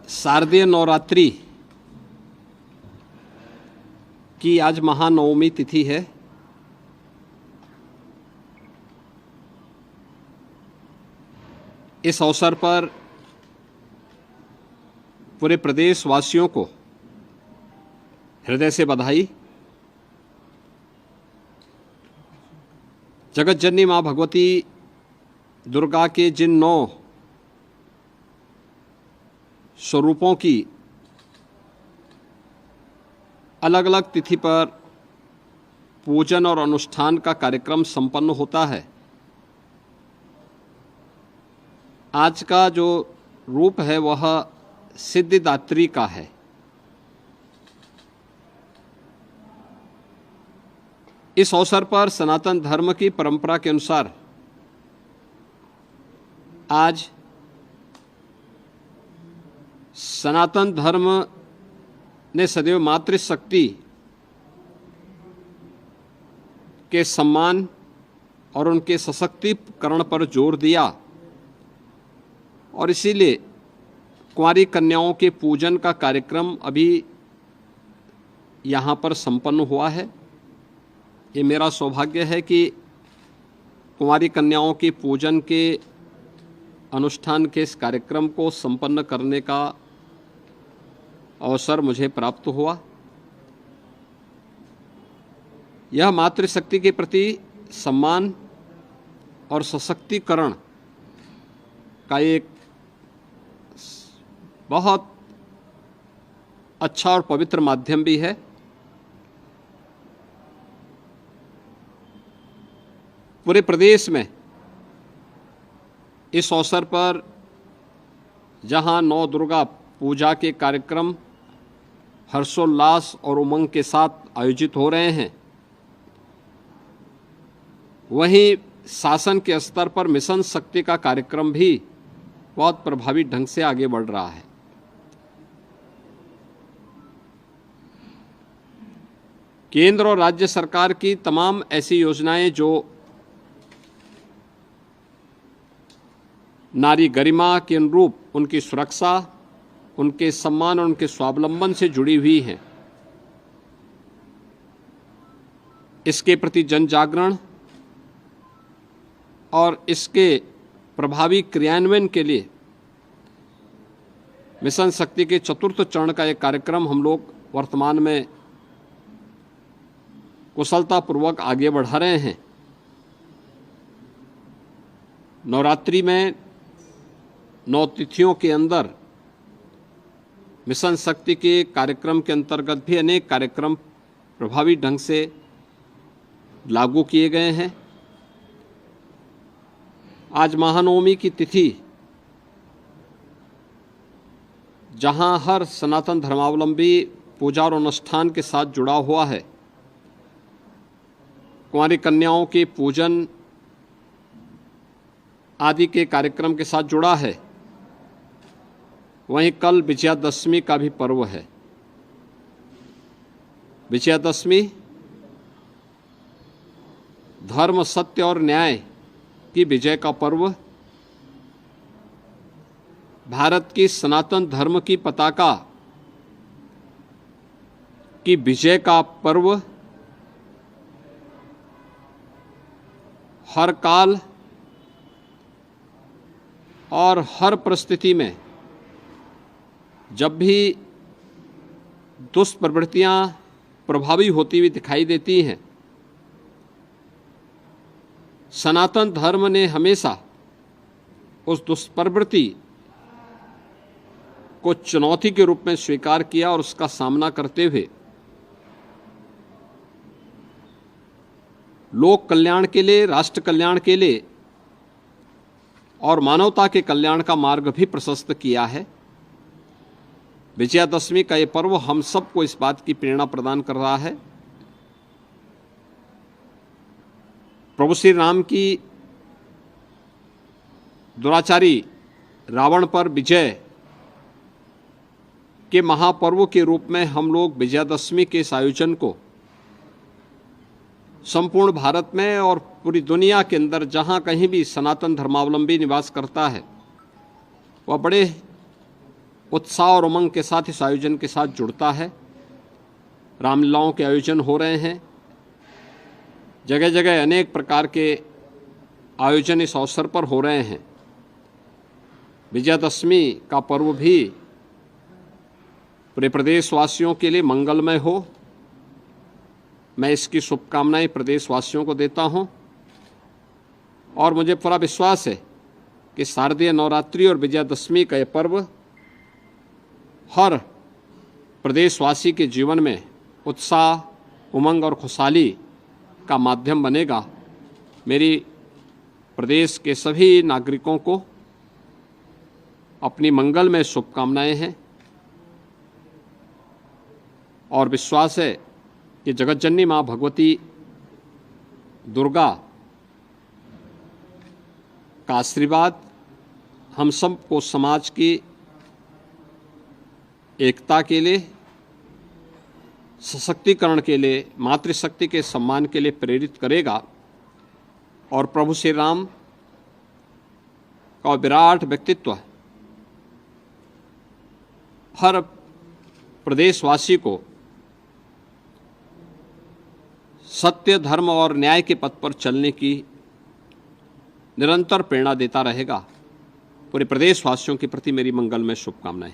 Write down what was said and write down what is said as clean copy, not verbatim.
शारदीय नवरात्रि की आज महानवमी तिथि है। इस अवसर पर पूरे प्रदेश वासियों को हृदय से बधाई। जगत जननी माँ भगवती दुर्गा के जिन 9 स्वरूपों की अलग अलग तिथि पर पूजन और अनुष्ठान का कार्यक्रम संपन्न होता है, आज का जो रूप है वह सिद्धिदात्री का है। इस अवसर पर सनातन धर्म की परंपरा के अनुसार आज सनातन धर्म ने सदैव मातृशक्ति के सम्मान और उनके सशक्तिकरण पर जोर दिया और इसीलिए कुंवारी कन्याओं के पूजन का कार्यक्रम अभी यहाँ पर संपन्न हुआ है। ये मेरा सौभाग्य है कि कुंवारी कन्याओं के पूजन के अनुष्ठान के इस कार्यक्रम को संपन्न करने का अवसर मुझे प्राप्त हुआ। यह मातृशक्ति के प्रति सम्मान और सशक्तिकरण का एक बहुत अच्छा और पवित्र माध्यम भी है। पूरे प्रदेश में इस अवसर पर जहां 9 दुर्गा पूजा के कार्यक्रम हर्षोल्लास और उमंग के साथ आयोजित हो रहे हैं, वहीं शासन के स्तर पर मिशन शक्ति का कार्यक्रम भी बहुत प्रभावी ढंग से आगे बढ़ रहा है। केंद्र और राज्य सरकार की तमाम ऐसी योजनाएं जो नारी गरिमा के अनुरूप उनकी सुरक्षा, उनके सम्मान और उनके स्वावलंबन से जुड़ी हुई हैं, इसके प्रति जन जागरण और इसके प्रभावी क्रियान्वयन के लिए मिशन शक्ति के 4th चरण का एक कार्यक्रम हम लोग वर्तमान में कुशलतापूर्वक आगे बढ़ा रहे हैं। नवरात्रि में 9 तिथियों के अंदर मिशन शक्ति के कार्यक्रम के अंतर्गत भी अनेक कार्यक्रम प्रभावी ढंग से लागू किए गए हैं। आज महानवमी की तिथि, जहां हर सनातन धर्मावलंबी पूजा और अनुष्ठान के साथ जुड़ा हुआ है, कुंवारी कन्याओं के पूजन आदि के कार्यक्रम के साथ जुड़ा है, वहीं कल विजयादशमी का भी पर्व है। विजयादशमी धर्म, सत्य और न्याय की विजय का पर्व, भारत की सनातन धर्म की पताका की विजय का पर्व, हर काल और हर परिस्थिति में जब भी दुष्प्रवृत्तियां प्रभावी होती हुई दिखाई देती हैं, सनातन धर्म ने हमेशा उस दुष्प्रवृत्ति को चुनौती के रूप में स्वीकार किया और उसका सामना करते हुए लोक कल्याण के लिए, राष्ट्र कल्याण के लिए और मानवता के कल्याण का मार्ग भी प्रशस्त किया है। विजयादशमी का ये पर्व हम सबको इस बात की प्रेरणा प्रदान कर रहा है। प्रभु श्री राम की दुराचारी रावण पर विजय के महापर्व के रूप में हम लोग विजयादशमी के इस आयोजन को संपूर्ण भारत में और पूरी दुनिया के अंदर जहाँ कहीं भी सनातन धर्मावलंबी निवास करता है, वह बड़े उत्साह और उमंग के साथ इस आयोजन के साथ जुड़ता है। रामलीलाओं के आयोजन हो रहे हैं, जगह जगह अनेक प्रकार के आयोजन इस अवसर पर हो रहे हैं। विजयादशमी का पर्व भी पूरे प्रदेशवासियों के लिए मंगलमय हो, मैं इसकी शुभकामनाएं प्रदेशवासियों को देता हूं। और मुझे पूरा विश्वास है कि शारदीय नवरात्रि और विजयादशमी का यह पर्व हर प्रदेशवासी के जीवन में उत्साह, उमंग और खुशहाली का माध्यम बनेगा। मेरी प्रदेश के सभी नागरिकों को अपनी मंगलमय शुभकामनाएं हैं और विश्वास है कि जगतजननी माँ भगवती दुर्गा का आशीर्वाद हम सबको समाज की एकता के लिए, सशक्तिकरण के लिए, मातृशक्ति के सम्मान के लिए प्रेरित करेगा और प्रभु श्री राम का विराट व्यक्तित्व हर प्रदेशवासी को सत्य, धर्म और न्याय के पथ पर चलने की निरंतर प्रेरणा देता रहेगा। पूरे प्रदेशवासियों के प्रति मेरी मंगलमय शुभकामनाएं।